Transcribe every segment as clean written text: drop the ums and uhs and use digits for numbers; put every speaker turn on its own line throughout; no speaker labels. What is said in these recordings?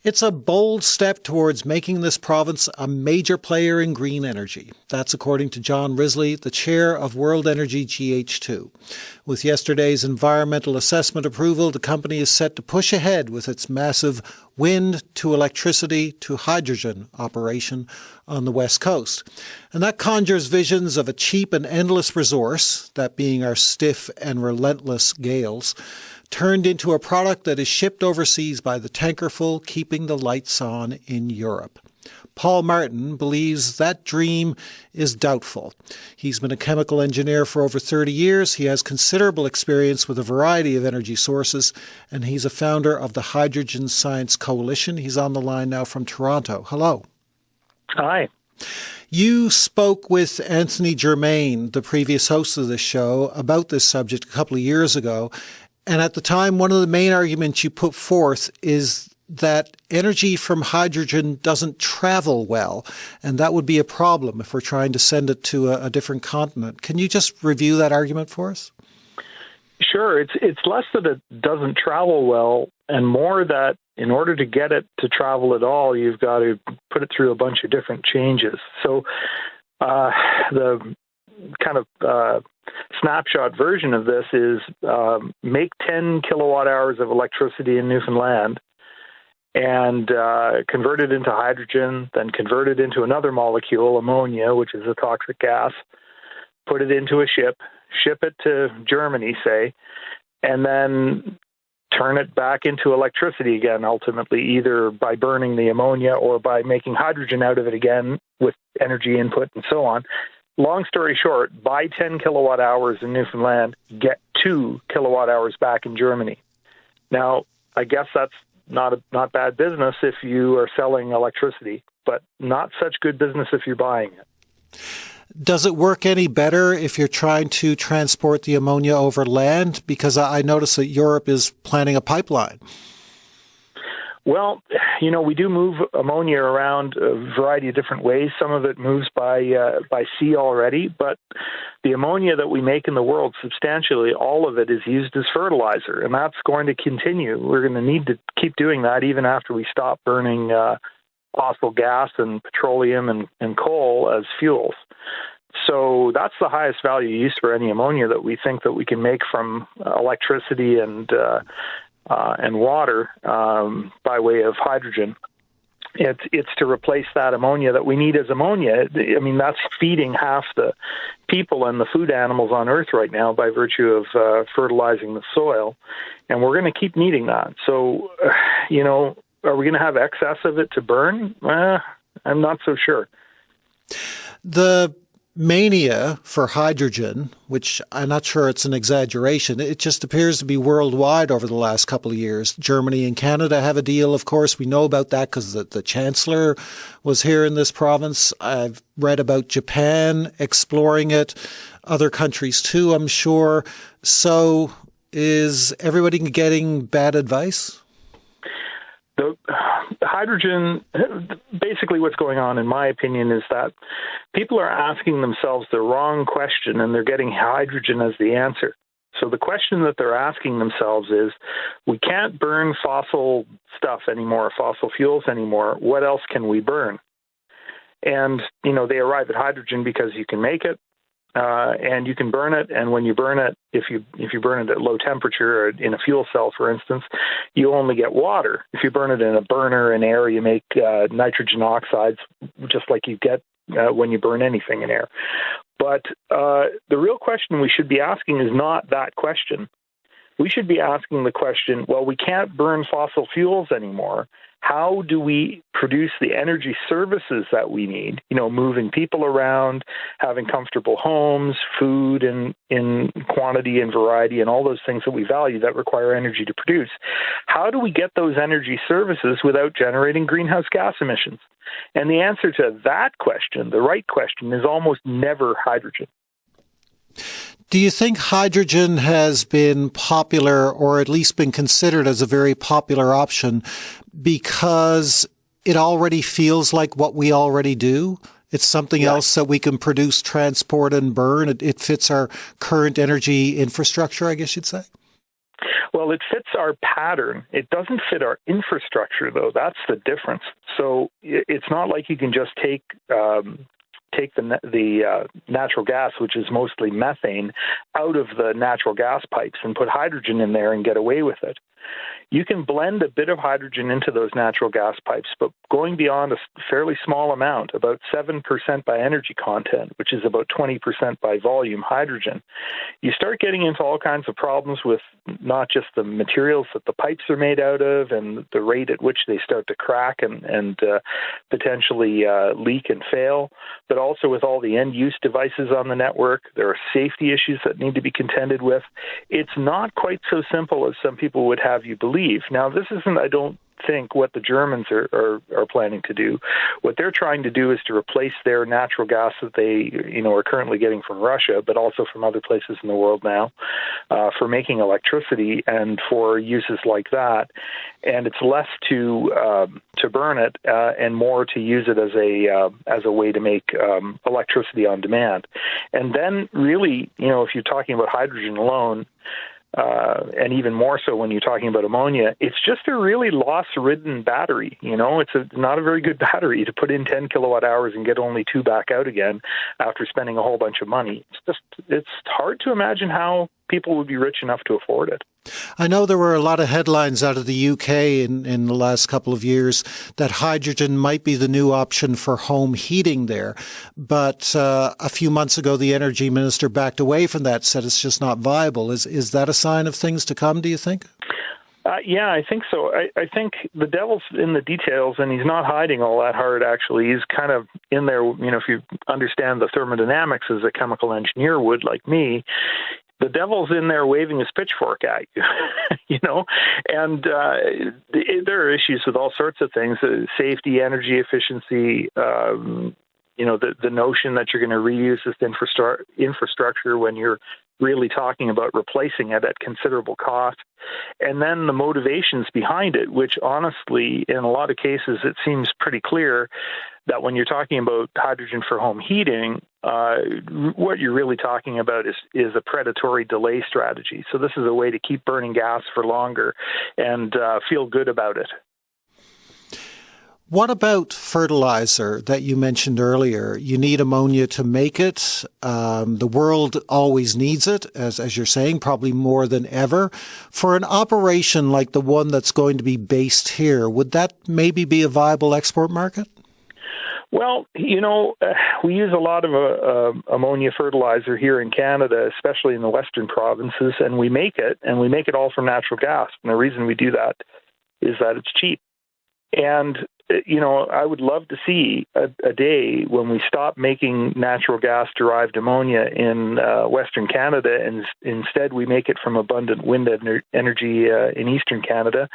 It's a bold step towards making this province a major player in green energy. That's according to John Risley, the chair of World Energy GH2. With yesterday's environmental assessment approval, the company is set to push ahead with its massive wind to electricity to hydrogen operation on the West Coast. And that conjures visions of a cheap and endless resource, that being our stiff and relentless gales, turned into a product that is shipped overseas by the tankerful, keeping the lights on in Europe. Paul Martin believes that dream is doubtful. He's been a chemical engineer for over 30 years. He has considerable experience with a variety of energy sources, and he's a founder of the Hydrogen Science Coalition. He's on the line now from Toronto. Hello.
Hi.
You spoke with Anthony Germain, the previous host of this show, about this subject a couple of years ago. And at the time, one of the main arguments you put forth is that energy from hydrogen doesn't travel well, and that would be a problem if we're trying to send it to a different continent. Can you just review that argument for us?
Sure. It's less that it doesn't travel well, and more that in order to get it to travel at all, you've got to put it through a bunch of different changes. So the kind of snapshot version of this is make 10 kilowatt hours of electricity in Newfoundland and convert it into hydrogen, then convert it into another molecule, ammonia, which is a toxic gas, put it into a ship it to Germany, say, and then turn it back into electricity again, ultimately, either by burning the ammonia or by making hydrogen out of it again with energy input and so on. Long story short, buy 10 kilowatt hours in Newfoundland, get 2 kilowatt hours back in Germany. Now, I guess that's not bad business if you are selling electricity, but not such good business if you're buying it.
Does it work any better if you're trying to transport the ammonia over land? Because I notice that Europe is planning a pipeline.
Well, we do move ammonia around a variety of different ways. Some of it moves by sea already, but the ammonia that we make in the world, substantially all of it is used as fertilizer, and that's going to continue. We're going to need to keep doing that even after we stop burning fossil gas and petroleum and coal as fuels. So that's the highest value use for any ammonia that we think that we can make from electricity and water by way of hydrogen. It's to replace that ammonia that we need as ammonia. I mean, that's feeding half the people and the food animals on Earth right now by virtue of fertilizing the soil, and we're going to keep needing that. So, are we going to have excess of it to burn? I'm not so sure.
The mania for hydrogen, which I'm not sure it's an exaggeration, it just appears to be worldwide over the last couple of years. Germany and Canada have a deal, of course. We know about that because the Chancellor was here in this province. I've read about Japan exploring it, other countries too, I'm sure. So is everybody getting bad advice?
The hydrogen, basically what's going on, in my opinion, is that people are asking themselves the wrong question and they're getting hydrogen as the answer. So the question that they're asking themselves is, we can't burn fossil stuff anymore, fossil fuels anymore. What else can we burn? And, they arrive at hydrogen because you can make it. And you can burn it, and when you burn it, if you burn it at low temperature, or in a fuel cell, for instance, you only get water. If you burn it in a burner in air, you make nitrogen oxides, just like you get when you burn anything in air. But the real question we should be asking is not that question. We should be asking the question, well, we can't burn fossil fuels anymore. How do we produce the energy services that we need? Moving people around, having comfortable homes, food in quantity and variety, and all those things that we value that require energy to produce. How do we get those energy services without generating greenhouse gas emissions? And the answer to that question, the right question, is almost never hydrogen.
Do you think hydrogen has been popular, or at least been considered as a very popular option, because it already feels like what we already do? It's something else that we can produce, transport, and burn. It fits our current energy infrastructure, I guess you'd say?
Well, it fits our pattern. It doesn't fit our infrastructure, though. That's the difference. So it's not like you can just take the natural gas, which is mostly methane, out of the natural gas pipes and put hydrogen in there and get away with it. You can blend a bit of hydrogen into those natural gas pipes, but going beyond a fairly small amount, about 7% by energy content, which is about 20% by volume hydrogen, you start getting into all kinds of problems with not just the materials that the pipes are made out of and the rate at which they start to crack and potentially leak and fail, but also with all the end-use devices on the network. There are safety issues that need to be contended with. It's not quite so simple as some people would have you believe. Now, this isn't, I don't think, what the Germans are planning to do. What they're trying to do is to replace their natural gas that they, are currently getting from Russia, but also from other places in the world now, for making electricity and for uses like that. And it's less to burn it and more to use it as a way to make electricity on demand. And then, really, if you're talking about hydrogen alone, and even more so when you're talking about ammonia, it's just a really loss-ridden battery. It's not a very good battery to put in 10 kilowatt hours and get only 2 back out again after spending a whole bunch of money. It's hard to imagine how people would be rich enough to afford it.
I know there were a lot of headlines out of the UK in the last couple of years that hydrogen might be the new option for home heating there. But a few months ago, the energy minister backed away from that, said it's just not viable. Is that a sign of things to come, do you think?
Yeah, I think so. I think the devil's in the details, and he's not hiding all that hard, actually. He's kind of in there, if you understand the thermodynamics as a chemical engineer would, like me, the devil's in there waving his pitchfork at you, and there are issues with all sorts of things, safety, energy efficiency, the notion that you're going to reuse this infrastructure when you're really talking about replacing it at considerable cost. And then the motivations behind it, which honestly, in a lot of cases, it seems pretty clear that when you're talking about hydrogen for home heating, what you're really talking about is a predatory delay strategy. So this is a way to keep burning gas for longer and feel good about it.
What about fertilizer that you mentioned earlier? You need ammonia to make it. The world always needs it, as you're saying, probably more than ever. For an operation like the one that's going to be based here, would that maybe be a viable export market?
Well, we use a lot of ammonia fertilizer here in Canada, especially in the western provinces, and we make it all from natural gas. And the reason we do that is that it's cheap. And I would love to see a day when we stop making natural gas-derived ammonia in Western Canada, and instead we make it from abundant wind energy in Eastern Canada,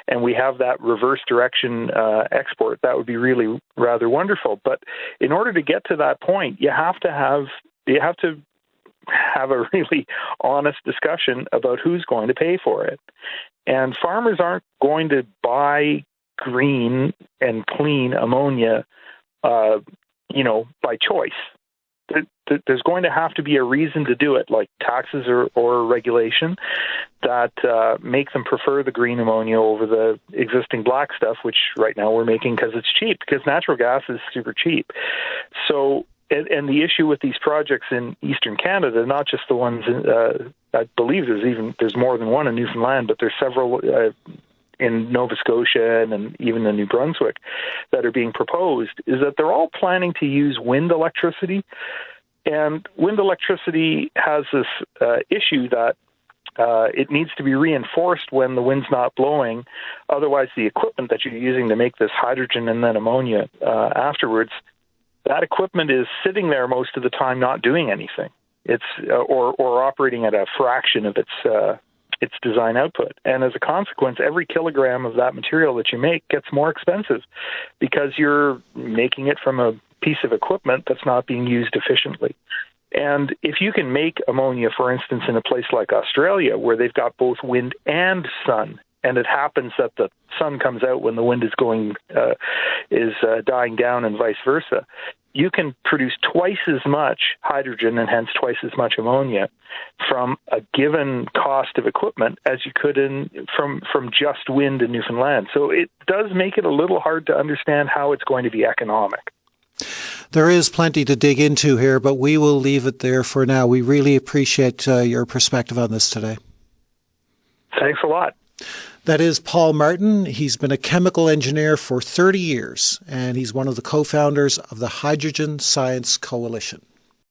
and we have that reverse direction export. That would be really rather wonderful. But in order to get to that point, you have to have a really honest discussion about who's going to pay for it. And farmers aren't going to buy green and clean ammonia, by choice. There's going to have to be a reason to do it, like taxes or regulation, that make them prefer the green ammonia over the existing black stuff, which right now we're making because it's cheap, because natural gas is super cheap. So, and the issue with these projects in Eastern Canada, not just the ones, I believe there's more than one in Newfoundland, but there's several in Nova Scotia and even in New Brunswick that are being proposed, is that they're all planning to use wind electricity. And wind electricity has this issue that it needs to be reinforced when the wind's not blowing. Otherwise, the equipment that you're using to make this hydrogen and then ammonia afterwards, that equipment is sitting there most of the time not doing anything. It's or operating at a fraction of its design output. And as a consequence, every kilogram of that material that you make gets more expensive because you're making it from a piece of equipment that's not being used efficiently. And if you can make ammonia, for instance, in a place like Australia, where they've got both wind and sun, and it happens that the sun comes out when the wind is dying down and vice versa, you can produce twice as much hydrogen and hence twice as much ammonia from a given cost of equipment as you could from just wind in Newfoundland. So it does make it a little hard to understand how it's going to be economic.
There is plenty to dig into here, but we will leave it there for now. We really appreciate your perspective on this today.
Thanks a lot.
That is Paul Martin. He's been a chemical engineer for 30 years, and he's one of the co-founders of the Hydrogen Science Coalition.